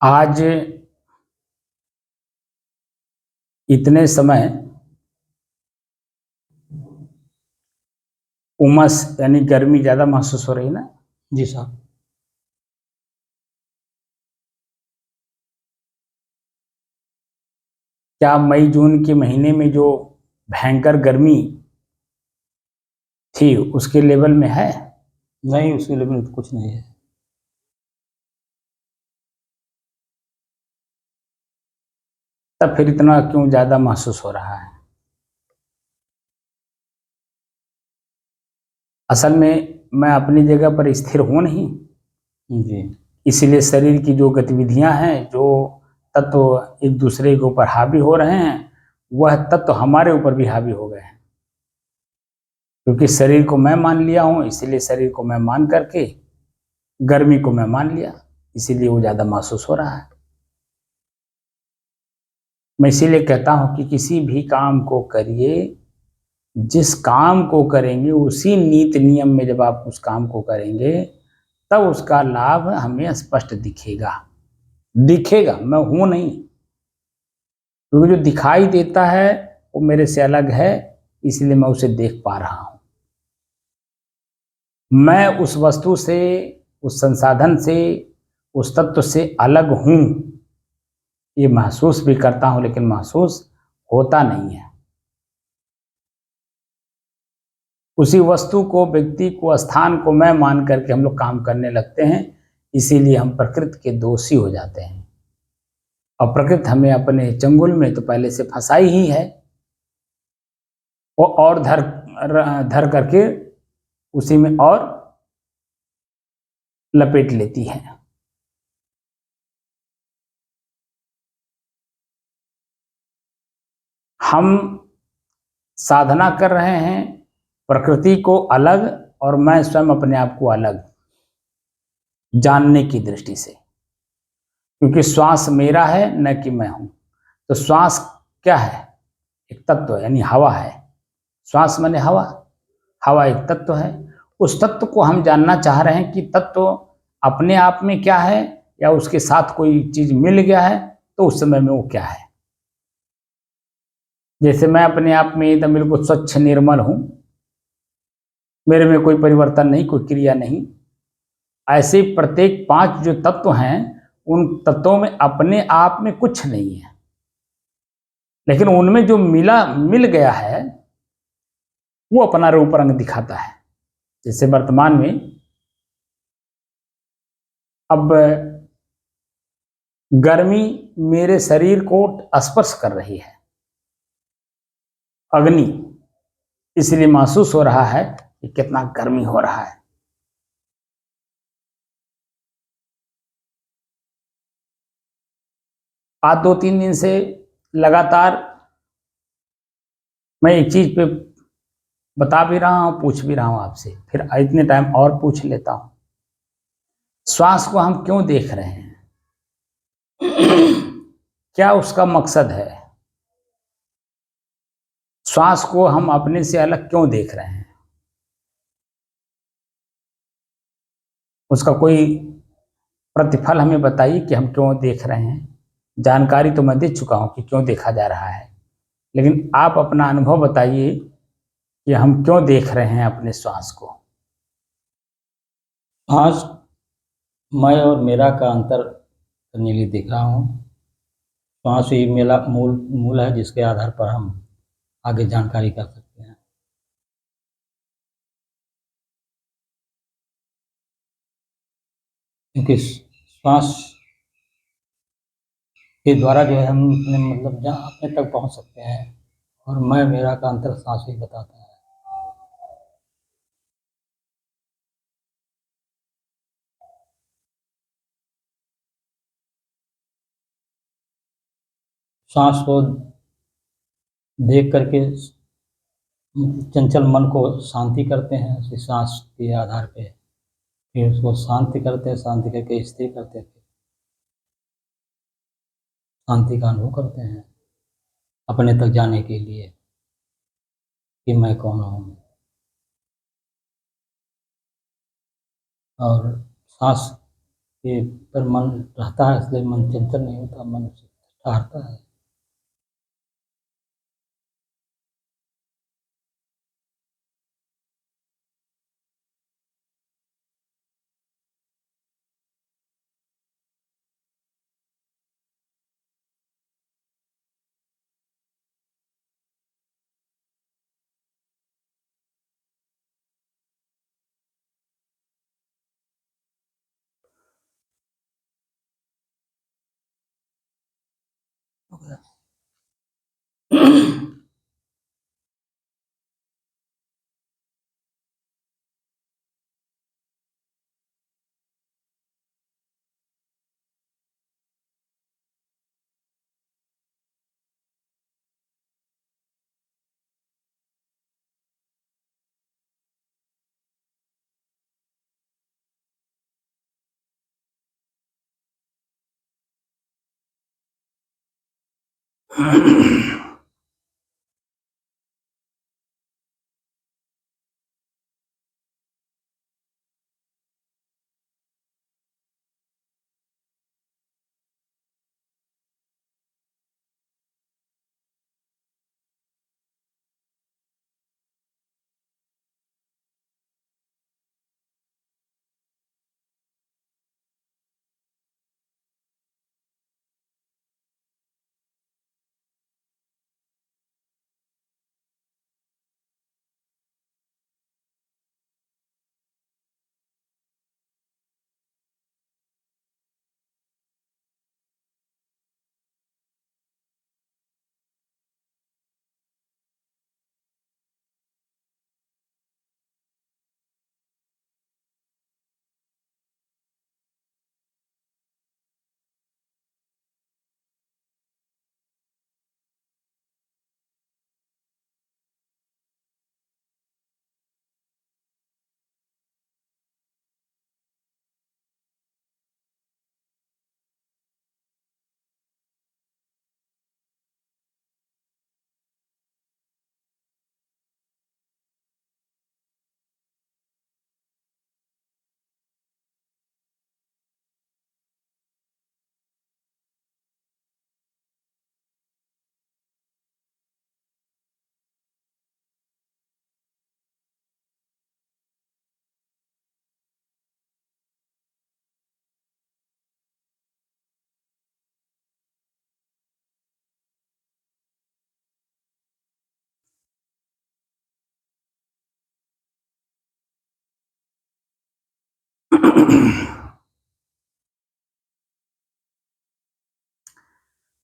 आज इतने समय उमस यानी गर्मी ज्यादा महसूस हो रही ना? जी साहब। क्या मई जून के महीने में जो भयंकर गर्मी थी उसके लेवल में है? नहीं, उसके लेवल में तो कुछ नहीं है। तब फिर इतना क्यों ज्यादा महसूस हो रहा है? असल में मैं अपनी जगह पर स्थिर हूं नहीं, जी। इसलिए शरीर की जो गतिविधियां हैं, जो तत्व एक दूसरे के ऊपर हावी हो रहे हैं, वह तत्व हमारे ऊपर भी हावी हो गए हैं। क्योंकि शरीर को मैं मान लिया हूं, इसीलिए शरीर को मैं मान करके गर्मी को मैं मान लिया, इसीलिए वो ज्यादा महसूस हो रहा है। मैं इसीलिए कहता हूं कि किसी भी काम को करिए, जिस काम को करेंगे उसी नीति नियम में जब आप उस काम को करेंगे तब उसका लाभ हमें स्पष्ट दिखेगा। दिखेगा, मैं हूं नहीं, क्योंकि जो दिखाई देता है वो मेरे से अलग है, इसलिए मैं उसे देख पा रहा हूं। मैं उस वस्तु से, उस संसाधन से, उस तत्व से अलग हूं, ये महसूस भी करता हूं, लेकिन महसूस होता नहीं है। उसी वस्तु को, व्यक्ति को, स्थान को मैं मान करके हम लोग काम करने लगते हैं, इसीलिए हम प्रकृति के दोषी हो जाते हैं। और प्रकृति हमें अपने चंगुल में तो पहले से फंसाई ही है, वो और धर धर करके उसी में और लपेट लेती है। हम साधना कर रहे हैं प्रकृति को अलग और मैं स्वयं अपने आप को अलग जानने की दृष्टि से, क्योंकि श्वास मेरा है न कि मैं हूं। तो श्वास क्या है? एक तत्व है, यानी हवा है। श्वास माने हवा, हवा एक तत्व है। उस तत्व को हम जानना चाह रहे हैं कि तत्व अपने आप में क्या है या उसके साथ कोई चीज मिल गया है, तो उस समय में वो क्या है। जैसे मैं अपने आप में एकदम बिल्कुल स्वच्छ निर्मल हूं, मेरे में कोई परिवर्तन नहीं, कोई क्रिया नहीं, ऐसे प्रत्येक 5 जो तत्व हैं उन तत्वों में अपने आप में कुछ नहीं है, लेकिन उनमें जो मिल गया है वो अपना रूप रंग दिखाता है। जैसे वर्तमान में अब गर्मी मेरे शरीर को स्पर्श कर रही है, अग्नि, इसलिए महसूस हो रहा है कि कितना गर्मी हो रहा है। आज 2-3 दिन से लगातार मैं एक चीज पे बता भी रहा हूं, पूछ भी रहा हूं आपसे, फिर इतने टाइम और पूछ लेता हूं। श्वास को हम क्यों देख रहे हैं? क्या उसका मकसद है? श्वास को हम अपने से अलग क्यों देख रहे हैं? उसका कोई प्रतिफल हमें बताइए कि हम क्यों देख रहे हैं। जानकारी तो मैं दे चुका हूं कि क्यों देखा जा रहा है, लेकिन आप अपना अनुभव बताइए कि हम क्यों देख रहे हैं अपने श्वास को। आज मैं और मेरा का अंतर करने लिए देख रहा हूँ। श्वास ही मेरा मूल मूल है, जिसके आधार पर हम आगे जानकारी कर सकते हैं। क्योंकि श्वास के द्वारा जो है हम अपने मतलब जहाँ अपने तक पहुँच सकते हैं और मैं मेरा का अंतर सांस ही बताता है। सांस को देख करके चंचल मन को शांति करते हैं उसी सांस के आधार पे, फिर उसको शांति करते हैं, शांति करके स्थिर करते हैं, शांति का अनुभव करते हैं अपने तक जाने के लिए कि मैं कौन हूँ। और सांस के पर मन रहता है, इसलिए मन चंचल नहीं होता, मन ठहरता है।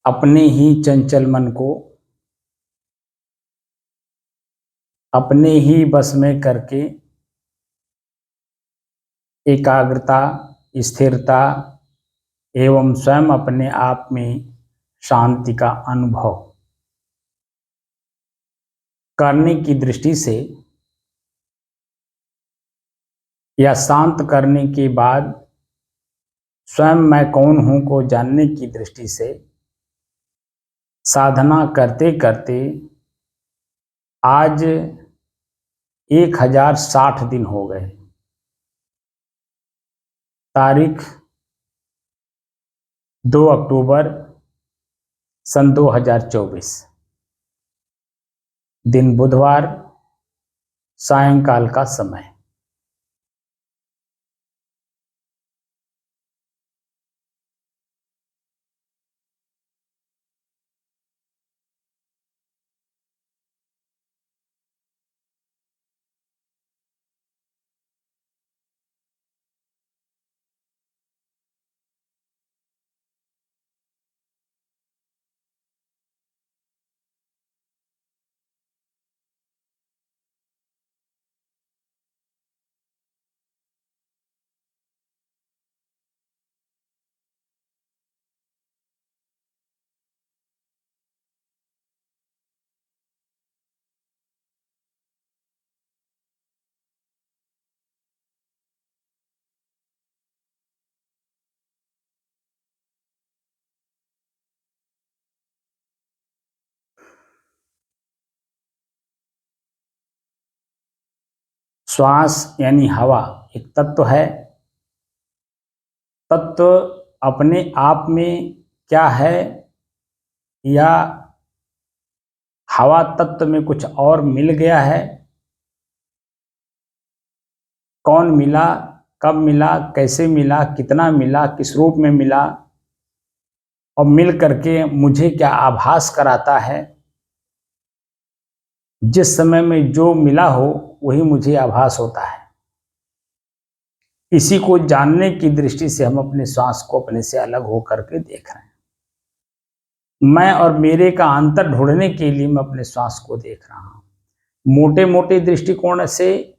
अपने ही चंचल मन को अपने ही बस में करके एकाग्रता, स्थिरता एवं स्वयं अपने आप में शांति का अनुभव करने की दृष्टि से या शांत करने के बाद स्वयं मैं कौन हूं को जानने की दृष्टि से साधना करते करते आज 1060 दिन हो गए। तारीख 2 अक्टूबर सन 2024, दिन बुधवार, सायंकाल का समय। श्वास यानी हवा एक तत्व है। तत्व अपने आप में क्या है, या हवा तत्व में कुछ और मिल गया है? कौन मिला, कब मिला, कैसे मिला, कितना मिला, किस रूप में मिला, और मिल करके मुझे क्या आभास कराता है? जिस समय में जो मिला हो वही मुझे आभास होता है। इसी को जानने की दृष्टि से हम अपने श्वास को अपने से अलग हो करके देख रहे हैं। मैं और मेरे का अंतर ढूंढने के लिए मैं अपने श्वास को देख रहा हूं। मोटे मोटे दृष्टिकोण से